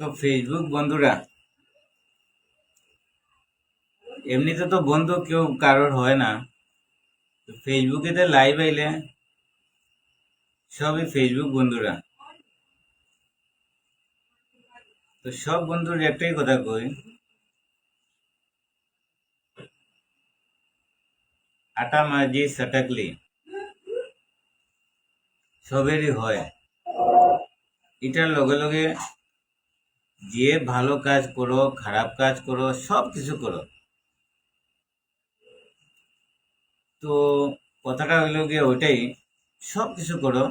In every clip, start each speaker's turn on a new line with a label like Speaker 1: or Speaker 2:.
Speaker 1: তো ফেসবুক বন্ধুরা, এমনিতে তো বন্ধু কেউ কারোর হয় না। তো ফেসবুকেতে লাইভ আইলে সবই ফেসবুক বন্ধুরা। তো সব বন্ধুর একটাই কথা কই, আটা মাঝি সাটাকলি সবেরই হয়। এটার লগে লগে যে ভালো কাজ করো, খারাপ কাজ করো, সব কিছু করো। তো কথাটা হইল গিয়ে ওইটাই, সব কিছু করো,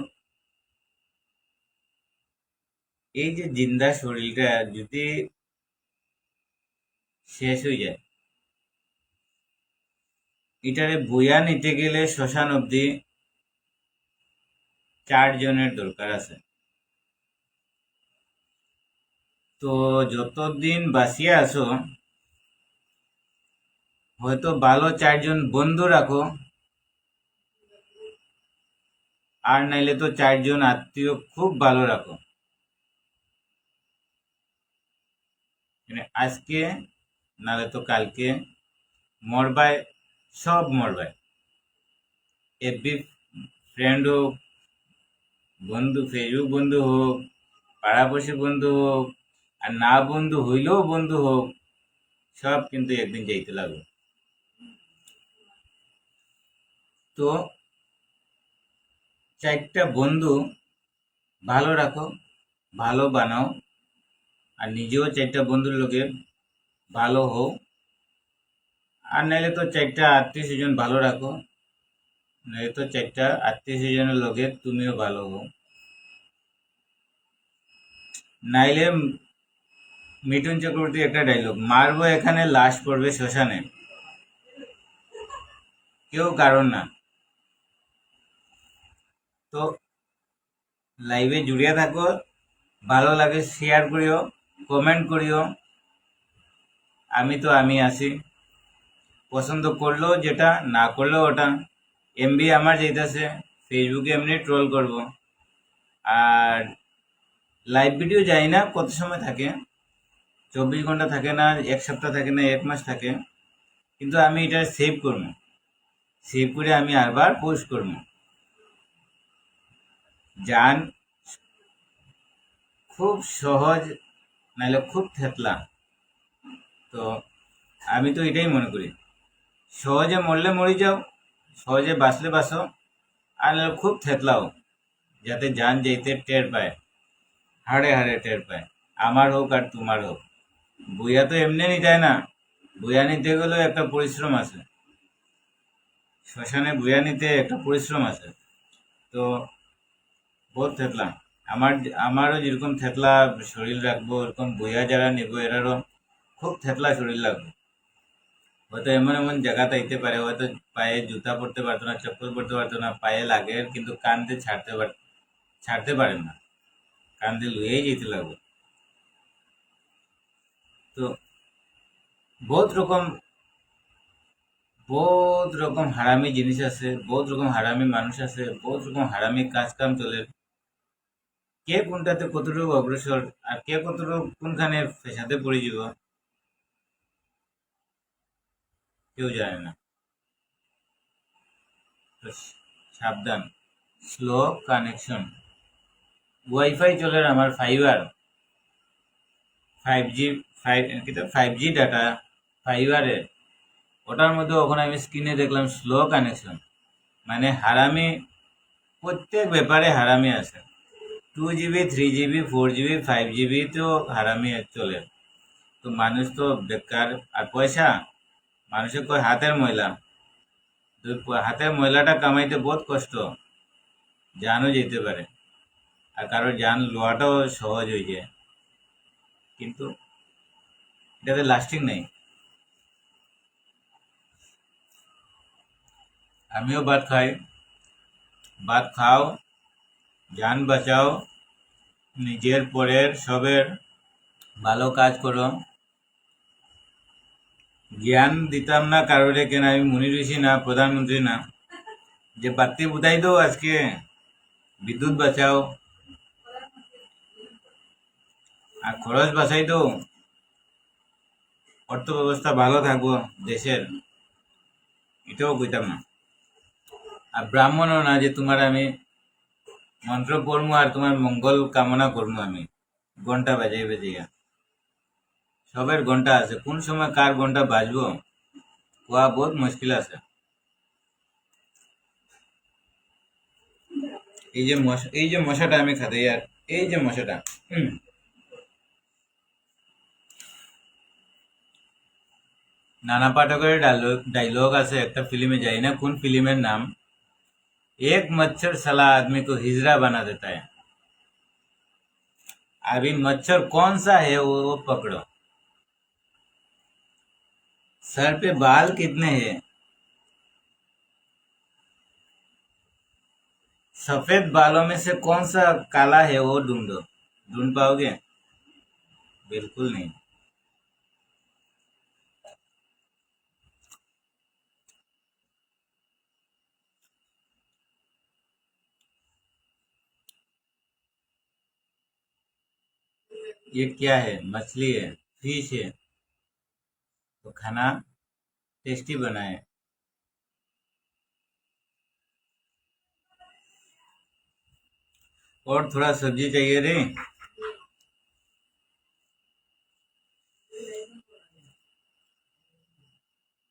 Speaker 1: এই যে জিন্দা শরীরটা যদি শেষ হয়ে যায়, এটারে বইয়া নিতে গেলে শ্মশান অবধি 4 জনের দরকার আছে। তো যতদিন বাঁচিয়া আছো, হয়তো ভালো 4 জন বন্ধু রাখো, আর নাইলে তো 4 জন আত্মীয় খুব ভালো রাখো। মানে আজকে নালে তো কালকে মরবাই, সব মরবাই। এফবি ফ্রেন্ড হোক, বন্ধু ফেসবুক বন্ধু হোক, পাড়াপড়শি বন্ধু হোক, আর না বন্ধু হইলেও বন্ধু হোক, সব কিন্তু একদিন যাইতে লাগবে। তো 4টা বন্ধু ভালো রাখো, ভালো বানাও, আর নিজেও 4টা বন্ধুর লোকে ভালো হও। আর নাইলে তো 4টা আত্মীয় স্বজন ভালো রাখো, নাইলে তো 4টা আত্মীয় স্বজনের লোকে তুমিও ভালো হও। নাইলে মিঠুন চক্রবর্তী একটা ডায়লগ, মারবো এখানে লাশ পড়বে শ্মশানে, কেউ কারণ না। তো লাইভে জুড়িয়া থাকো, ভালো লাগে শেয়ার করিও, কমেন্ট করিও। আমি আছি, পছন্দ করলেও যেটা, না করলেও ওটা। এমবি আমার যেতেছে, ফেসবুকে এমনি ট্রোল করব। আর লাইভ ভিডিও যাই না কত সময় থাকে, 24 ঘন্টা থাকে না, 1 সপ্তাহ থাকে না, 1 মাস থাকে। কিন্তু আমি এটা সেভ করবো, সেভ করে আমি আবার পোস্ট করবো। জান খুব সহজ, নাহলে খুব থেতলা। তো আমি তো এটাই মনে করি, সহজে মরলে মরে যাও, সহজে বাঁচলে বাঁচো, আর নাহলে খুব থেতলাও, যাতে জান যেতে টের পায়, হাড়ে হাড়ে টের পায়, আমার হোক আর তোমার হোক। বইয়া তো এমনি নি যায় না, বইয়া নিতে গেলেও একটা পরিশ্রম আছে, শ্মশানে বইয়া নিতে একটা পরিশ্রম আছে। তো বহুত থেতলা, আমার আমারও যেরকম থেতলা শরীর রাখবো, এরকম বইয়া যারা নিব এরারও খুব থেতলা শরীর লাগবে। হয়তো এমন এমন জায়গা তাইতে পারে, হয়তো পায়ে জুতা পরতে পারতো না, চপ্পল পরতে পারতো না, পায়ে লাগে, কিন্তু কান্দে ছাড়তে পারেন না, কান্দে লুয়েই যেতে লাগবে। তো বহুত রকম বহুত রকম হারামি জিনিস আছে, বহুত রকম হারামি মানুষ আছে, বহুত রকম হারামি কাজ কাম চলে। কে কোনটাতে কতটুকু অগ্রসর, আর কে কতটুকু কোনখানে ফেসাতে পড়ে যাব, কেউ জানে না। তো সাবধান, স্লো কানেকশন। ওয়াইফাই চলে আমার ফাইবার, 5G, 5G ডাটা ফাইবারে। ওটার মধ্যে ওখানে আমি স্ক্রিনে দেখলাম স্লো কানেকশন, মানে হারামি, প্রত্যেক ব্যাপারে হারামি আছে। 2 GB, 3 GB, 4 GB, 5 GB তো হারামি চলে। তো মানুষ তো বেকার, আর পয়সা, মানুষের কয় হাতের ময়লা। তো হাতের ময়লাটা কামাইতে বহুত কষ্ট, জানও যেতে পারে, আর কারোর জান লওয়াটাও সহজ হয়ে যায়, কিন্তু এটাতে লাস্টিং নেই। আমিও ভাত খাই, ভাত খাও, জান বাঁচাও, নিজের পরের সবের ভালো কাজ করো। জ্ঞান দিতাম না কারোরে, কেন আমি মুনি ঋষি না, প্রধানমন্ত্রী না, যে বাতি বুঝাই দো আজকে, বিদ্যুৎ বাঁচাও। আর খরচ বাঁচাই তো অর্থ ব্যবস্থা ভালো থাকবো দেশের, এটাও কইতাম না। আর ব্রাহ্মণও না যে তোমার আমি মন্ত্র পড়মু আর তোমার মঙ্গল কামনা করবো আমি ঘন্টা বাজাই বাজাইয়া। সবের ঘন্টা আছে, কোন সময় কার ঘন্টা বাজবো কোয়া বহুত মুশকিল আছে। এই যে মশাটা আমি খাতে আর এই যে মশাটা নানা পাঠকের ডায়লগ আছে একটা ফিল্মে, যাই না কোন ফিল্মের नाम, एक मच्छर साला आदमी को हिजड़ा बना देता है। अभी मच्छर कौन सा है वो पकड़ो। सर पे बाल कितने हैं, सफेद बालों में से कौन सा काला है वो ढूंढो। ढूंढ पाओगे? बिल्कुल नहीं। ये क्या है? मछली है, फिश है, तो खाना टेस्टी बनाए। और थोड़ा सब्जी चाहिए रे।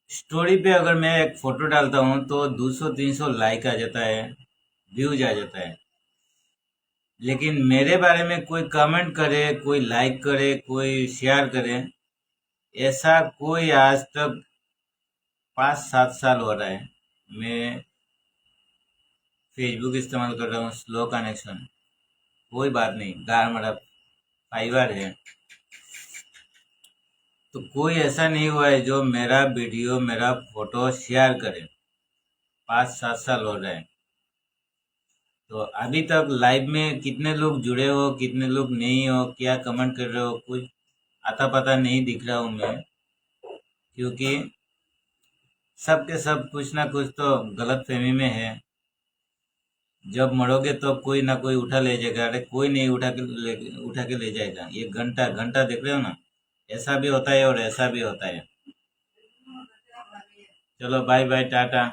Speaker 1: स्टोरी पे अगर मैं एक फोटो डालता हूँ तो 200-300 लाइक आ जाता है, व्यूज आ जाता है। लेकिन मेरे बारे में कोई कमेंट करे, कोई लाइक करे, कोई शेयर करे, ऐसा कोई आज तक 5-7 साल हो रहा है मैं फेसबुक इस्तेमाल कर रहा हूँ, स्लो कनेक्शन, कोई बात नहीं, गार मेरा फाइबर है, तो कोई ऐसा नहीं हुआ है जो मेरा वीडियो मेरा फोटो शेयर करे। 5-7 साल हो रहे हैं। तो अभी तक लाइव में कितने लोग जुड़े हो, कितने लोग नहीं हो, क्या कमेंट कर रहे हो, कुछ आता पता नहीं दिख रहा हूँ मैं, क्योंकि सबके सब कुछ ना कुछ तो गलत फहमी में है। जब मरोगे तो कोई ना कोई उठा ले जाएगा। अरे कोई नहीं उठा के ले जाएगा। ये घंटा घंटा देख रहे हो ना, ऐसा भी होता है और ऐसा भी होता है। चलो बाय बाय, टाटा।